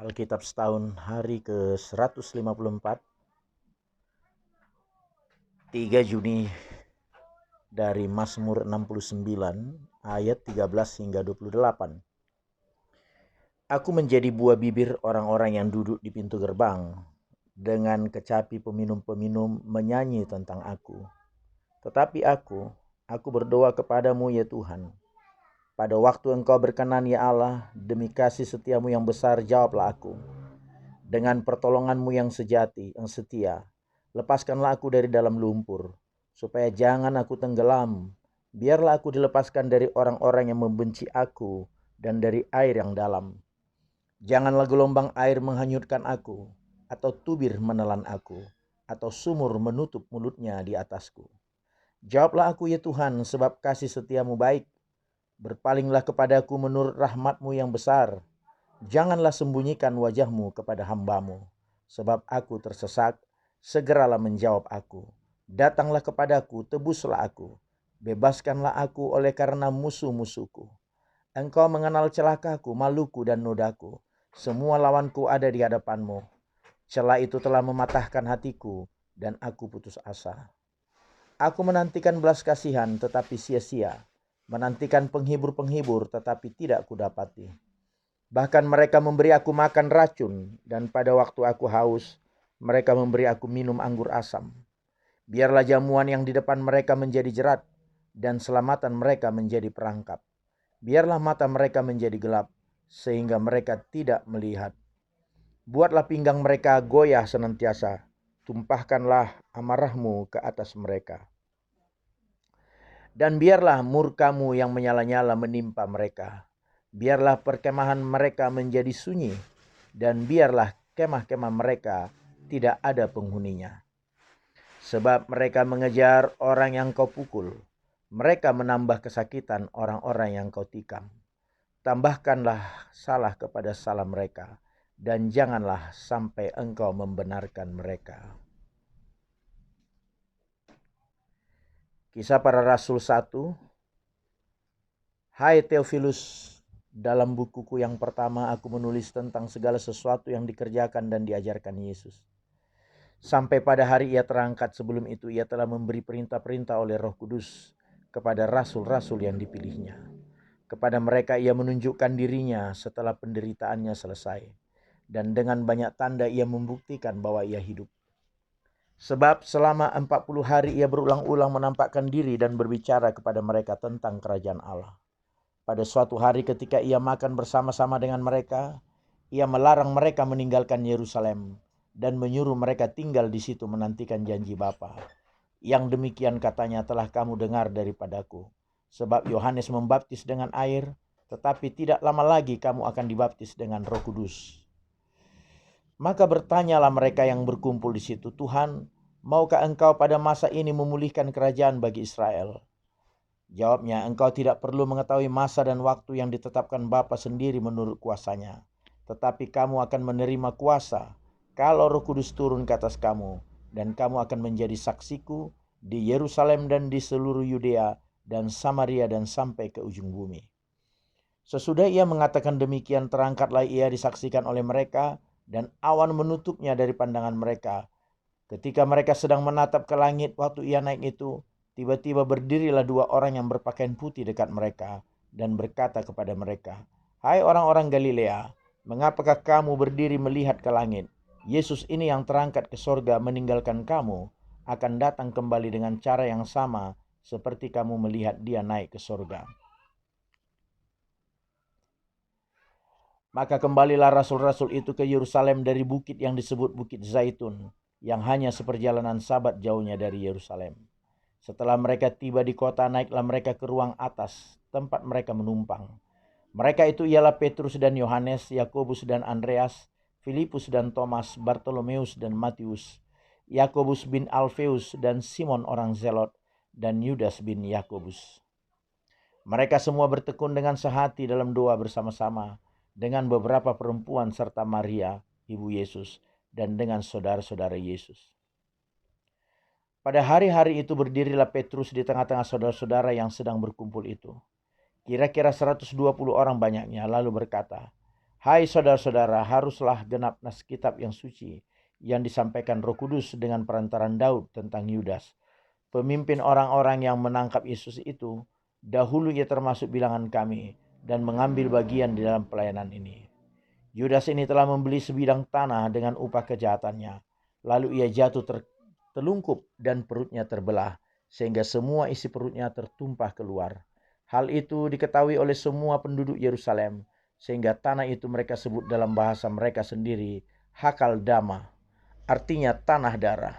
Alkitab setahun hari ke-154, 3 Juni dari Mazmur 69 ayat 13 hingga 28. Aku menjadi buah bibir orang-orang yang duduk di pintu gerbang. Dengan kecapi peminum-peminum menyanyi tentang aku. Tetapi aku berdoa kepadamu ya Tuhan. Pada waktu Engkau berkenan ya Allah, demi kasih setiamu yang besar jawablah aku. Dengan pertolonganmu yang sejati, yang setia, lepaskanlah aku dari dalam lumpur, supaya jangan aku tenggelam. Biarlah aku dilepaskan dari orang-orang yang membenci aku dan dari air yang dalam. Janganlah gelombang air menghanyutkan aku, atau tubir menelan aku, atau sumur menutup mulutnya di atasku. Jawablah aku ya Tuhan, sebab kasih setiamu baik. Berpalinglah kepadaku menurut rahmatmu yang besar. Janganlah sembunyikan wajahmu kepada hambamu, sebab aku tersesak, segeralah menjawab aku. Datanglah kepadaku, tebuslah aku, bebaskanlah aku oleh karena musuh-musuhku. Engkau mengenal celakaku, maluku dan nodaku. Semua lawanku ada di hadapanmu. Celah itu telah mematahkan hatiku, dan aku putus asa. Aku menantikan belas kasihan, tetapi sia-sia. Menantikan penghibur-penghibur, tetapi tidak kudapati. Bahkan mereka memberi aku makan racun, dan pada waktu aku haus, mereka memberi aku minum anggur asam. Biarlah jamuan yang di depan mereka menjadi jerat, dan selamatan mereka menjadi perangkap. Biarlah mata mereka menjadi gelap, sehingga mereka tidak melihat. Buatlah pinggang mereka goyah senantiasa, tumpahkanlah amarahmu ke atas mereka. Dan biarlah murkamu yang menyala-nyala menimpa mereka. Biarlah perkemahan mereka menjadi sunyi, dan biarlah kemah-kemah mereka tidak ada penghuninya. Sebab mereka mengejar orang yang kau pukul, mereka menambah kesakitan orang-orang yang kau tikam. Tambahkanlah salah kepada salah mereka, dan janganlah sampai engkau membenarkan mereka. Kisah Para Rasul 1. Hai Theophilus, dalam bukuku yang pertama aku menulis tentang segala sesuatu yang dikerjakan dan diajarkan Yesus. Sampai pada hari ia terangkat, sebelum itu ia telah memberi perintah-perintah oleh Roh Kudus kepada rasul-rasul yang dipilihnya. Kepada mereka ia menunjukkan dirinya setelah penderitaannya selesai. Dan dengan banyak tanda ia membuktikan bahwa ia hidup. Sebab selama 40 hari ia berulang-ulang menampakkan diri dan berbicara kepada mereka tentang kerajaan Allah. Pada suatu hari ketika ia makan bersama-sama dengan mereka, ia melarang mereka meninggalkan Yerusalem dan menyuruh mereka tinggal di situ menantikan janji Bapa. Yang demikian katanya telah kamu dengar daripadaku. Sebab Yohanes membaptis dengan air, tetapi tidak lama lagi kamu akan dibaptis dengan Roh Kudus. Maka bertanyalah mereka yang berkumpul di situ, Tuhan, maukah engkau pada masa ini memulihkan kerajaan bagi Israel? Jawabnya, engkau tidak perlu mengetahui masa dan waktu yang ditetapkan Bapa sendiri menurut kuasanya. Tetapi kamu akan menerima kuasa kalau Roh Kudus turun ke atas kamu. Dan kamu akan menjadi saksiku di Yerusalem dan di seluruh Yudea dan Samaria dan sampai ke ujung bumi. Sesudah ia mengatakan demikian, terangkatlah ia disaksikan oleh mereka, dan awan menutupnya dari pandangan mereka. Ketika mereka sedang menatap ke langit waktu ia naik itu, tiba-tiba berdirilah dua orang yang berpakaian putih dekat mereka dan berkata kepada mereka, Hai orang-orang Galilea, mengapakah kamu berdiri melihat ke langit? Yesus ini yang terangkat ke sorga meninggalkan kamu, akan datang kembali dengan cara yang sama seperti kamu melihat dia naik ke sorga. Maka kembalilah rasul-rasul itu ke Yerusalem dari bukit yang disebut Bukit Zaitun, yang hanya seperjalanan sabat jauhnya dari Yerusalem. Setelah mereka tiba di kota, naiklah mereka ke ruang atas, tempat mereka menumpang. Mereka itu ialah Petrus dan Yohanes, Yakobus dan Andreas, Filipus dan Thomas, Bartolomeus dan Matius, Yakobus bin Alfeus dan Simon orang Zelot, dan Yudas bin Yakobus. Mereka semua bertekun dengan sehati dalam doa bersama-sama, dengan beberapa perempuan serta Maria, ibu Yesus, dan dengan saudara-saudara Yesus. Pada hari-hari itu berdirilah Petrus di tengah-tengah saudara-saudara yang sedang berkumpul itu. Kira-kira 120 orang banyaknya, lalu berkata, Hai saudara-saudara, haruslah genap nas kitab yang suci yang disampaikan Roh Kudus dengan perantaran Daud tentang Yudas, pemimpin orang-orang yang menangkap Yesus itu. Dahulu ia termasuk bilangan kami dan mengambil bagian di dalam pelayanan ini. Yudas ini telah membeli sebidang tanah dengan upah kejahatannya. Lalu ia jatuh tertelungkup dan perutnya terbelah, sehingga semua isi perutnya tertumpah keluar. Hal itu diketahui oleh semua penduduk Yerusalem, sehingga tanah itu mereka sebut dalam bahasa mereka sendiri Hakal Dama, artinya tanah darah.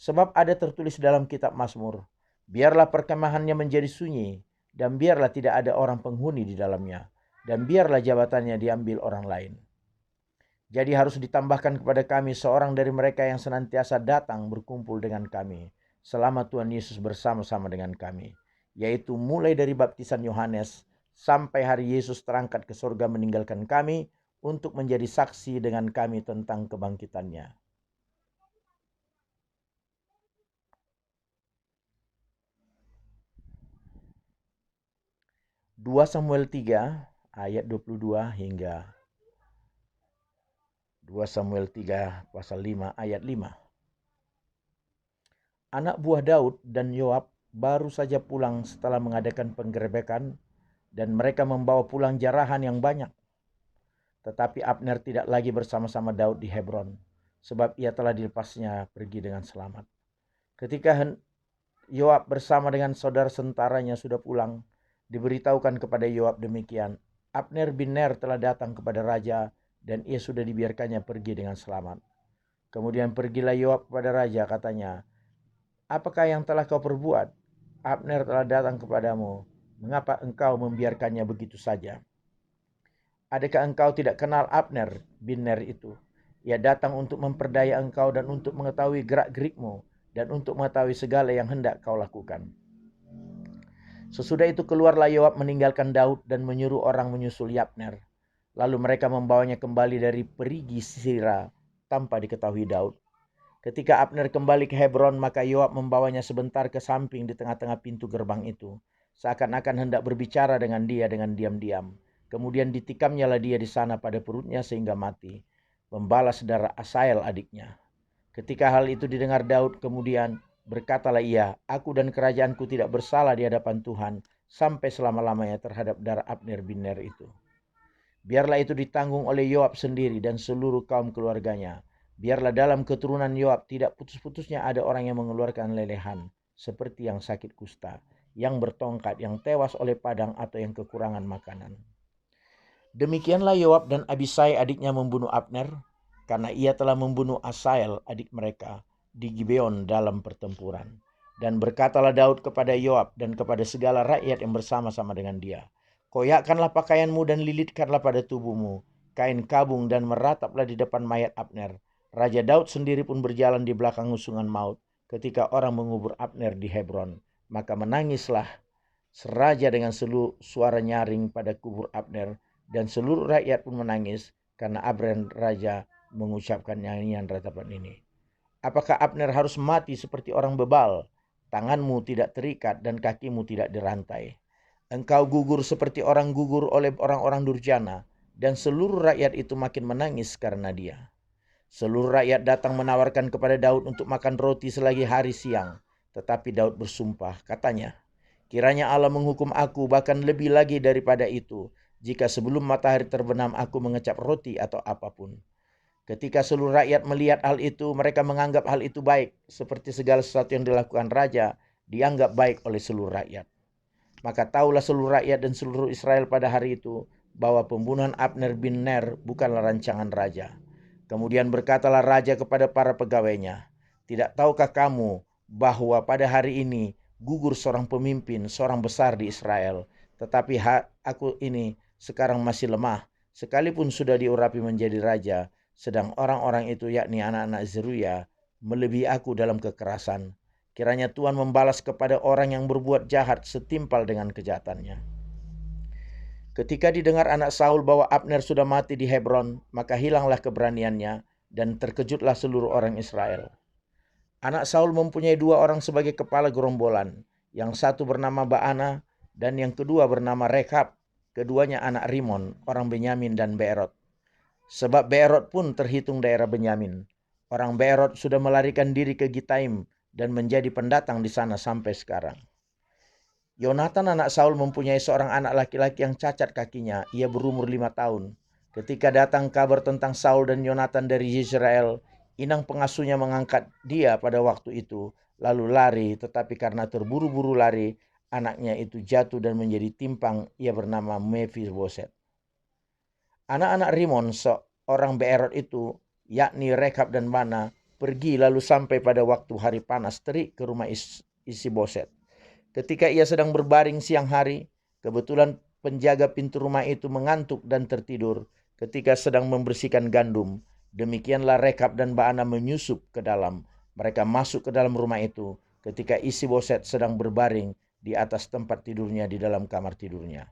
Sebab ada tertulis dalam kitab Mazmur, biarlah perkemahannya menjadi sunyi, dan biarlah tidak ada orang penghuni di dalamnya, dan biarlah jabatannya diambil orang lain. Jadi harus ditambahkan kepada kami seorang dari mereka yang senantiasa datang berkumpul dengan kami selama Tuhan Yesus bersama-sama dengan kami, yaitu mulai dari baptisan Yohanes sampai hari Yesus terangkat ke surga meninggalkan kami untuk menjadi saksi dengan kami tentang kebangkitannya. 2 Samuel 3 ayat 22 hingga 2 Samuel 3 pasal 5 ayat 5. Anak buah Daud dan Yoab baru saja pulang setelah mengadakan penggerebekan, dan mereka membawa pulang jarahan yang banyak. Tetapi Abner tidak lagi bersama-sama Daud di Hebron, sebab ia telah dilepasnya pergi dengan selamat. Ketika Yoab bersama dengan saudara sentaranya sudah pulang, diberitahukan kepada Yoab demikian, Abner bin Ner telah datang kepada raja dan ia sudah dibiarkannya pergi dengan selamat. Kemudian pergilah Yoab kepada raja, katanya, apakah yang telah kau perbuat? Abner telah datang kepadamu, mengapa engkau membiarkannya begitu saja? Adakah engkau tidak kenal Abner bin Ner itu? Ia datang untuk memperdaya engkau dan untuk mengetahui gerak-gerikmu dan untuk mengetahui segala yang hendak kau lakukan. Sesudah itu keluarlah Yoab meninggalkan Daud dan menyuruh orang menyusul Abner. Lalu mereka membawanya kembali dari perigi Sisera tanpa diketahui Daud. Ketika Abner kembali ke Hebron, maka Yoab membawanya sebentar ke samping di tengah-tengah pintu gerbang itu, seakan-akan hendak berbicara dengan dia dengan diam-diam. Kemudian ditikamnyalah dia di sana pada perutnya sehingga mati, membalas darah Asael adiknya. Ketika hal itu didengar Daud, kemudian berkatalah ia, aku dan kerajaanku tidak bersalah di hadapan Tuhan sampai selama-lamanya terhadap darah Abner bin Ner itu. Biarlah itu ditanggung oleh Yoab sendiri dan seluruh kaum keluarganya. Biarlah dalam keturunan Yoab tidak putus-putusnya ada orang yang mengeluarkan lelehan, seperti yang sakit kusta, yang bertongkat, yang tewas oleh padang, atau yang kekurangan makanan. Demikianlah Yoab dan Abisai adiknya membunuh Abner, karena ia telah membunuh Asael adik mereka di Gibeon dalam pertempuran. Dan berkatalah Daud kepada Yoab dan kepada segala rakyat yang bersama-sama dengan dia, koyakkanlah pakaianmu dan lilitkanlah pada tubuhmu kain kabung dan merataplah di depan mayat Abner. Raja Daud sendiri pun berjalan di belakang usungan maut ketika orang mengubur Abner di Hebron. Maka menangislah seraja dengan seluruh suara nyaring pada kubur Abner, dan seluruh rakyat pun menangis karena Abner raja mengucapkan nyanyian ratapan ini. Apakah Abner harus mati seperti orang bebal? Tanganmu tidak terikat dan kakimu tidak dirantai. Engkau gugur seperti orang gugur oleh orang-orang durjana, dan seluruh rakyat itu makin menangis karena dia. Seluruh rakyat datang menawarkan kepada Daud untuk makan roti selagi hari siang. Tetapi Daud bersumpah, katanya, kiranya Allah menghukum aku bahkan lebih lagi daripada itu, jika sebelum matahari terbenam aku mengecap roti atau apapun. Ketika seluruh rakyat melihat hal itu, mereka menganggap hal itu baik, seperti segala sesuatu yang dilakukan raja dianggap baik oleh seluruh rakyat. Maka tahulah seluruh rakyat dan seluruh Israel pada hari itu bahwa pembunuhan Abner bin Ner bukanlah rancangan raja. Kemudian berkatalah raja kepada para pegawainya, tidak tahukah kamu bahwa pada hari ini gugur seorang pemimpin, seorang besar di Israel, tetapi aku ini sekarang masih lemah, sekalipun sudah diurapi menjadi raja, sedang orang-orang itu yakni anak-anak Zeruya melebihi aku dalam kekerasan. Kiranya Tuhan membalas kepada orang yang berbuat jahat setimpal dengan kejahatannya. Ketika didengar anak Saul bahwa Abner sudah mati di Hebron, maka hilanglah keberaniannya dan terkejutlah seluruh orang Israel. Anak Saul mempunyai 2 orang sebagai kepala gerombolan, yang satu bernama Baana dan yang kedua bernama Rekab. keduanya anak Rimon, orang Benyamin dan Beerot. Sebab Beerot pun terhitung daerah Benyamin. Orang Beerot sudah melarikan diri ke Gitaim dan menjadi pendatang di sana sampai sekarang. Yonatan anak Saul mempunyai seorang anak laki-laki yang cacat kakinya. Ia berumur 5 tahun. Ketika datang kabar tentang Saul dan Yonatan dari Israel, inang pengasuhnya mengangkat dia pada waktu itu, lalu lari, tetapi karena terburu-buru lari, anaknya itu jatuh dan menjadi timpang. Ia bernama Mephiboset. Anak-anak Rimon, seorang Beerot itu, yakni Rekab dan Bana, pergi lalu sampai pada waktu hari panas terik ke rumah Isiboset. Ketika ia sedang berbaring siang hari, kebetulan penjaga pintu rumah itu mengantuk dan tertidur ketika sedang membersihkan gandum. Demikianlah Rekab dan Baana menyusup ke dalam. Mereka masuk ke dalam rumah itu ketika Isiboset sedang berbaring di atas tempat tidurnya di dalam kamar tidurnya.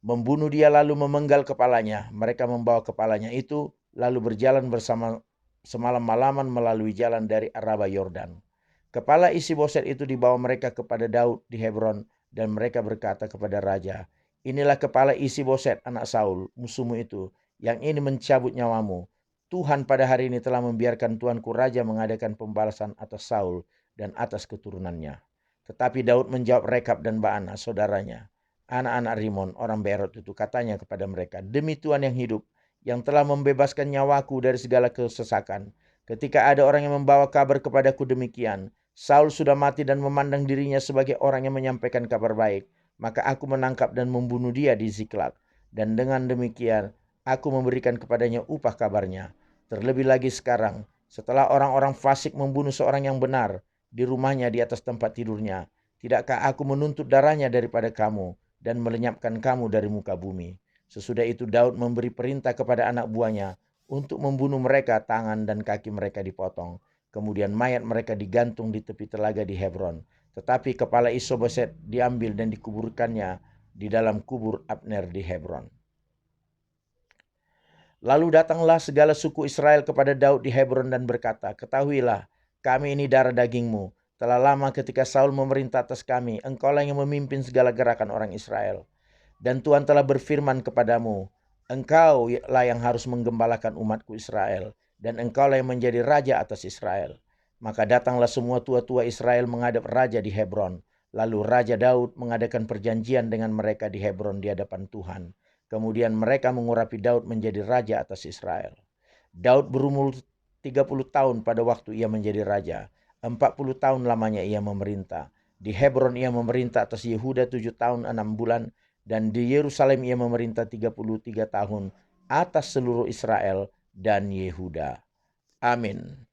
Membunuh dia lalu memenggal kepalanya. Mereka membawa kepalanya itu lalu berjalan bersama semalam-malaman melalui jalan dari Araba Yordan. Kepala Isiboset itu dibawa mereka kepada Daud di Hebron dan mereka berkata kepada raja, "Inilah kepala Isiboset anak Saul, musuhmu itu, yang ini mencabut nyawamu. Tuhan pada hari ini telah membiarkan tuanku raja mengadakan pembalasan atas Saul dan atas keturunannya." Tetapi Daud menjawab Rekab dan Baana, saudaranya, anak-anak Rimon, orang Beerot itu, katanya kepada mereka, "Demi Tuhan yang hidup, yang telah membebaskan nyawaku dari segala kesesakan, ketika ada orang yang membawa kabar kepadaku demikian, Saul sudah mati dan memandang dirinya sebagai orang yang menyampaikan kabar baik, maka aku menangkap dan membunuh dia di Ziklag. Dan dengan demikian, aku memberikan kepadanya upah kabarnya. Terlebih lagi sekarang, setelah orang-orang fasik membunuh seorang yang benar di rumahnya di atas tempat tidurnya, tidakkah aku menuntut darahnya daripada kamu dan melenyapkan kamu dari muka bumi?" Sesudah itu Daud memberi perintah kepada anak buahnya untuk membunuh mereka, tangan dan kaki mereka dipotong. Kemudian mayat mereka digantung di tepi telaga di Hebron. Tetapi kepala Isiboset diambil dan dikuburkannya di dalam kubur Abner di Hebron. Lalu datanglah segala suku Israel kepada Daud di Hebron dan berkata, "Ketahuilah, kami ini darah dagingmu. Telah lama ketika Saul memerintah atas kami, engkaulah yang memimpin segala gerakan orang Israel. Dan Tuhan telah berfirman kepadamu, engkaulah yang harus menggembalakan umatku Israel, dan engkaulah yang menjadi raja atas Israel." Maka datanglah semua tua-tua Israel menghadap raja di Hebron. Lalu Raja Daud mengadakan perjanjian dengan mereka di Hebron di hadapan Tuhan. Kemudian mereka mengurapi Daud menjadi raja atas Israel. Daud berumur 30 tahun pada waktu ia menjadi raja. 40 tahun lamanya ia memerintah. Di Hebron ia memerintah atas Yehuda 7 tahun 6 bulan. Dan di Yerusalem ia memerintah 33 tahun atas seluruh Israel dan Yehuda. Amin.